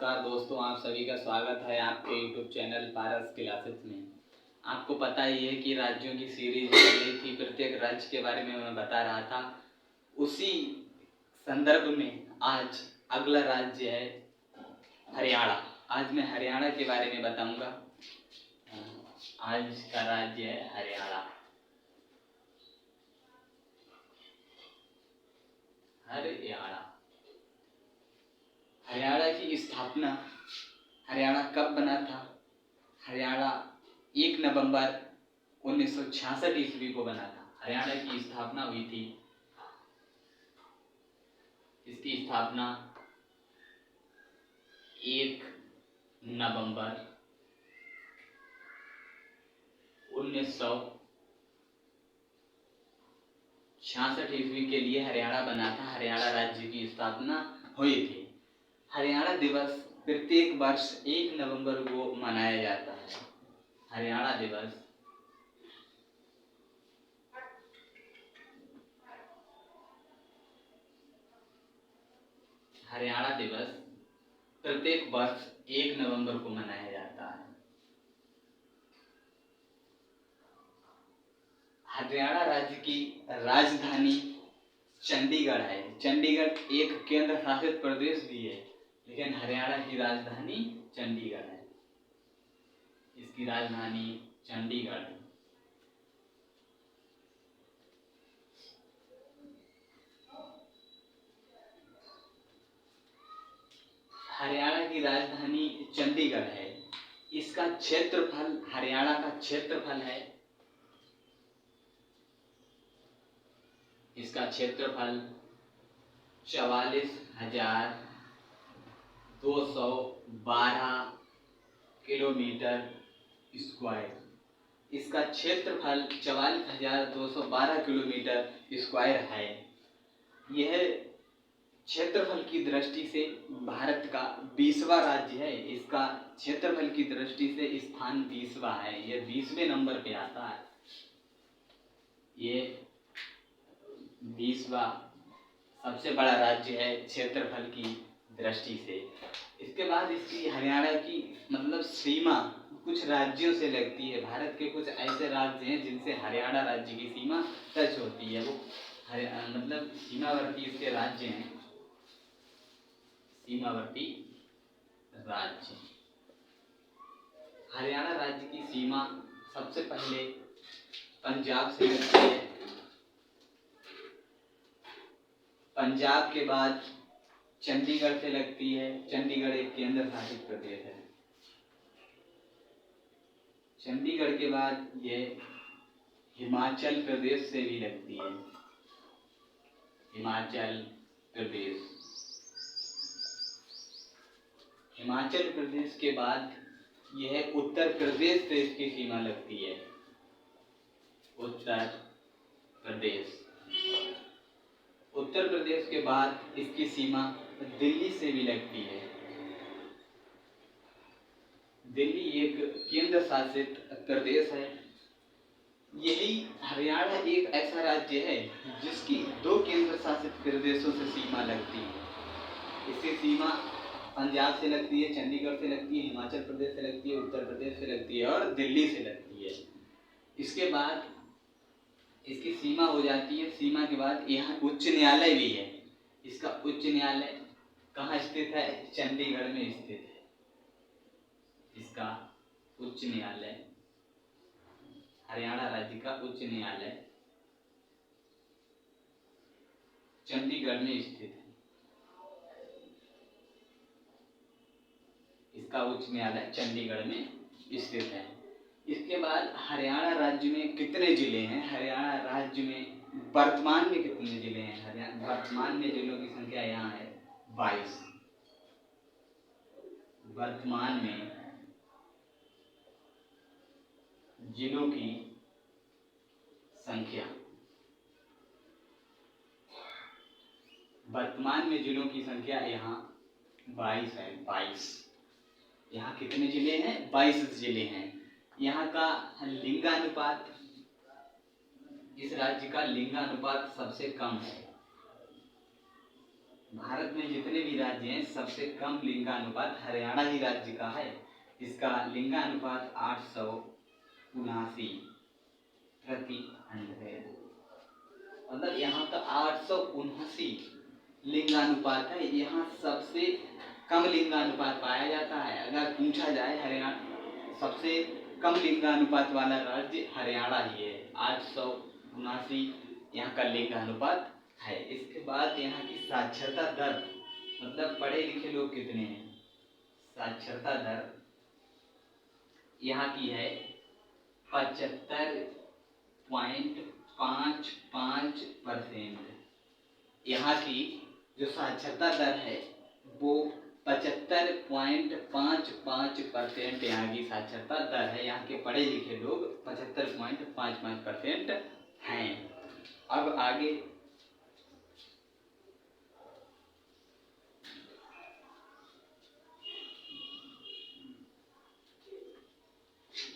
नमस्कार दोस्तों, आप सभी का स्वागत है आपके YouTube चैनल पारस क्लासेस में। आपको पता ही है कि राज्यों की सीरीज चल रही थी, प्रत्येक राज्य के बारे में मैं बता रहा था। उसी संदर्भ में आज अगला राज्य है हरियाणा। आज मैं हरियाणा के बारे में बताऊंगा। आज का राज्य है हरियाणा। हरियाणा की स्थापना हरियाणा कब बना था? हरियाणा 1 नवंबर 1966 ईस्वी को बना था। हरियाणा की स्थापना हुई थी। इसकी स्थापना 1 नवंबर 1966 ईस्वी के लिए हरियाणा बना था। हरियाणा राज्य की स्थापना हुई थी। हरियाणा दिवस प्रत्येक वर्ष 1 नवंबर को मनाया जाता है। हरियाणा दिवस प्रत्येक वर्ष 1 नवंबर को मनाया जाता है। हरियाणा राज्य की राजधानी चंडीगढ़ है। चंडीगढ़ एक केंद्र शासित प्रदेश भी है, लेकिन हरियाणा की राजधानी चंडीगढ़ है। इसकी राजधानी चंडीगढ़ है। हरियाणा की राजधानी चंडीगढ़ है। इसका क्षेत्रफल, हरियाणा का क्षेत्रफल है, इसका क्षेत्रफल 44,212 किलोमीटर स्क्वायर। इसका क्षेत्रफल 44,212 किलोमीटर स्क्वायर है। यह क्षेत्रफल की दृष्टि से भारत का 20वां राज्य है। इसका क्षेत्रफल की दृष्टि से स्थान 20वां है। यह 20वें नंबर पे आता है। ये 20वां सबसे बड़ा राज्य है क्षेत्रफल की दृष्टि से। इसके बाद इसकी हरियाणा की सीमा कुछ राज्यों से लगती है। भारत के कुछ ऐसे राज्य हैं जिनसे हरियाणा राज्य की सीमा टच होती है। वो सीमावर्ती इसके राज्य हैं। सीमावर्ती राज्य हरियाणा राज्य की सीमा सबसे पहले पंजाब से लगती है। पंजाब के बाद चंडीगढ़ से लगती है। चंडीगढ़ एक केंद्र शासित प्रदेश है। चंडीगढ़ के बाद ये हिमाचल प्रदेश से भी लगती है। हिमाचल प्रदेश के बाद यह उत्तर प्रदेश से इसकी सीमा लगती है। उत्तर प्रदेश के बाद इसकी सीमा दिल्ली से भी लगती है। दिल्ली एक केंद्र शासित प्रदेश है। यही हरियाणा एक ऐसा राज्य है जिसकी 2 केंद्र शासित प्रदेशों से सीमा लगती है। इसकी सीमा पंजाब से लगती है, चंडीगढ़ से लगती है, हिमाचल प्रदेश से लगती है, उत्तर प्रदेश से लगती है और दिल्ली से लगती है। इसके बाद इसकी सीमा हो जाती है। सीमा के बाद यहाँ उच्च न्यायालय भी है। इसका उच्च न्यायालय कहाँ स्थित है? चंडीगढ़ में स्थित है। इसका उच्च न्यायालय, हरियाणा राज्य का उच्च न्यायालय चंडीगढ़ में स्थित है। इसका उच्च न्यायालय चंडीगढ़ में स्थित है। इसके बाद हरियाणा राज्य में कितने जिले हैं? हरियाणा राज्य में वर्तमान में कितने जिले हैं? वर्तमान में जिलों की संख्या यहाँ है 22। वर्तमान में जिलों की संख्या यहाँ 22 है। 22। यहाँ कितने जिले हैं? 22 जिले हैं। यहाँ का लिंगानुपात, इस राज्य का लिंगानुपात सबसे कम है। भारत में जितने भी राज्य हैं सबसे कम लिंगानुपात हरियाणा ही राज्य का है। इसका लिंगानुपात 879 प्रति 100 है। मतलब यहाँ का 879 लिंगानुपात है। यहाँ सबसे कम लिंगानुपात पाया जाता है। अगर पूछा जाए हरियाणा सबसे कम लिंगानुपात वाला राज्य हरियाणा ही है। 879 यहाँ का लिंगानुपात है। इसके बाद यहाँ की साक्षरता दर, मतलब पढ़े लिखे लोग कितने हैं। साक्षरता दर यहाँ की है 75.55%। यहाँ की जो साक्षरता दर है वो 75.55% यहाँ की साक्षरता दर है। यहाँ के पढ़े लिखे लोग 75.55% हैं। अब आगे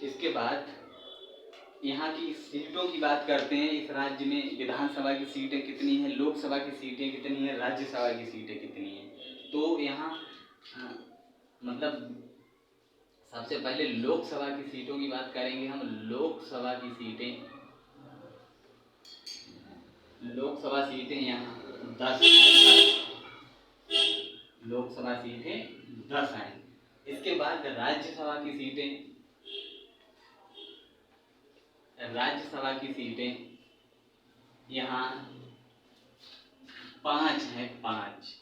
इसके बाद यहाँ की सीटों की बात करते हैं। इस राज्य में विधानसभा की सीटें कितनी हैं, लोकसभा की सीटें कितनी हैं, राज्यसभा की सीटें कितनी हैं। तो यहाँ मतलब सबसे पहले लोकसभा की सीटों की बात करेंगे हम। लोकसभा सीटें यहाँ 10 लोकसभा सीटें 10 हैं। इसके बाद राज्यसभा की सीटें यहाँ 5 हैं, 5।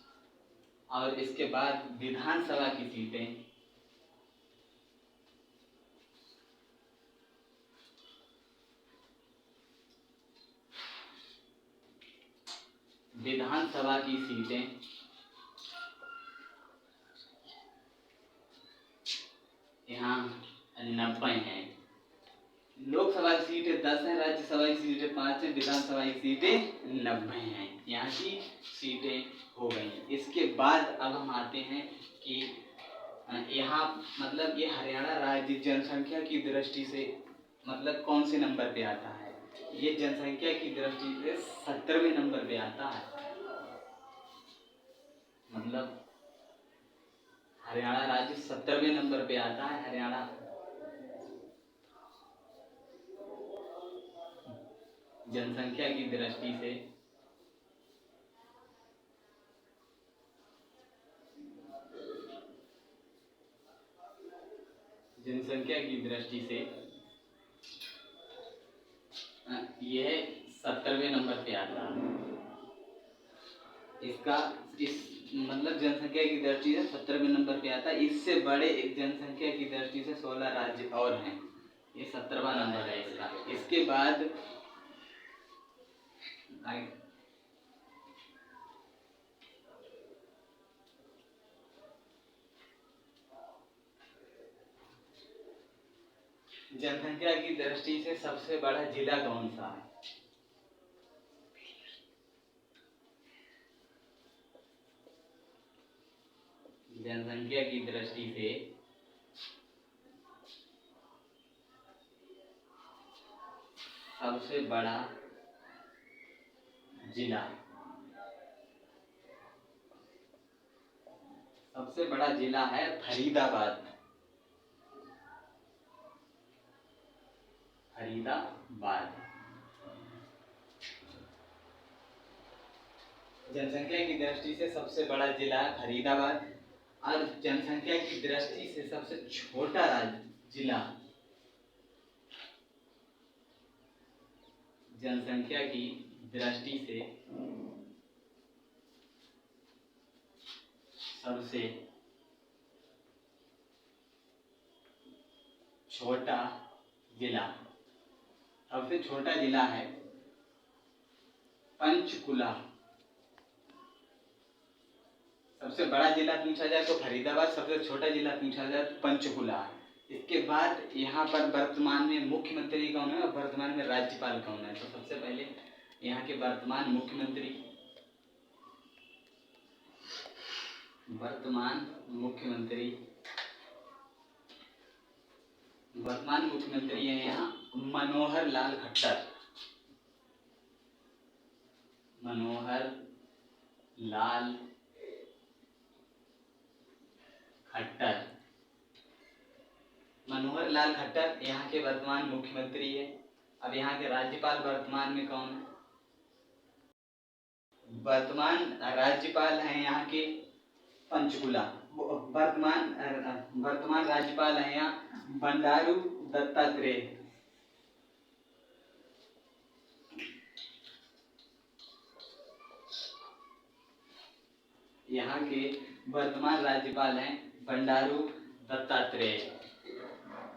और इसके बाद विधानसभा की सीटें यहाँ 90 हैं। लोकसभा की सीटें 10 हैं, राज्यसभा की सीटें 5 हैं, विधानसभा की सीटें 90 हैं। यहाँ की सीटें हो गई। इसके बाद अब हम आते हैं कि यहाँ मतलब ये हरियाणा राज्य जनसंख्या की दृष्टि से मतलब कौन से नंबर पे आता है। ये जनसंख्या की दृष्टि से 70वें नंबर पे आता है। मतलब हरियाणा राज्य 70वें नंबर पे आता है। हरियाणा जनसंख्या की दृष्टि से यह 70वें नंबर पे आता है। इसका मतलब जनसंख्या की दृष्टि से 70वें नंबर पे आता है। इससे बड़े एक जनसंख्या की दृष्टि से 16 राज्य और हैं। ये 70वां नंबर है इसका। इसके बाद जनसंख्या की दृष्टि से सबसे बड़ा जिला कौन सा है। जनसंख्या की दृष्टि से सबसे बड़ा जिला है फरीदाबाद। जनसंख्या की दृष्टि से सबसे बड़ा जिला है फरीदाबाद। और जनसंख्या की दृष्टि से सबसे छोटा जिला, जनसंख्या की दृष्टि से सबसे छोटा जिला है पंचकुला। सबसे बड़ा जिला पूछा जाए तो फरीदाबाद, सबसे छोटा जिला पूछा जाए तो पंचकुला। इसके बाद यहाँ पर वर्तमान में मुख्यमंत्री कौन है और वर्तमान में राज्यपाल कौन है। तो सबसे पहले यहाँ के वर्तमान मुख्यमंत्री है यहाँ मनोहर लाल मनोहर लाल खट्टर यहाँ के वर्तमान मुख्यमंत्री है। अब यहाँ के राज्यपाल वर्तमान में कौन है? वर्तमान राज्यपाल हैं यहाँ के पंचकुला। वर्तमान राज्यपाल हैं यहाँ बंडारू दत्तात्रेय। यहाँ के वर्तमान राज्यपाल हैं बंडारू दत्तात्रेय।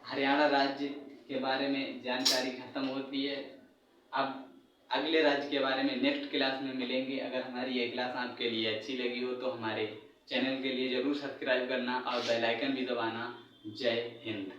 हरियाणा राज्य के बारे में जानकारी खत्म होती है। अब अगले राज्य के बारे में नेक्स्ट क्लास में मिलेंगे। अगर हमारी ये क्लास आपके लिए अच्छी लगी हो तो हमारे चैनल के लिए ज़रूर सब्सक्राइब करना और बेल आइकन भी दबाना। जय हिंद।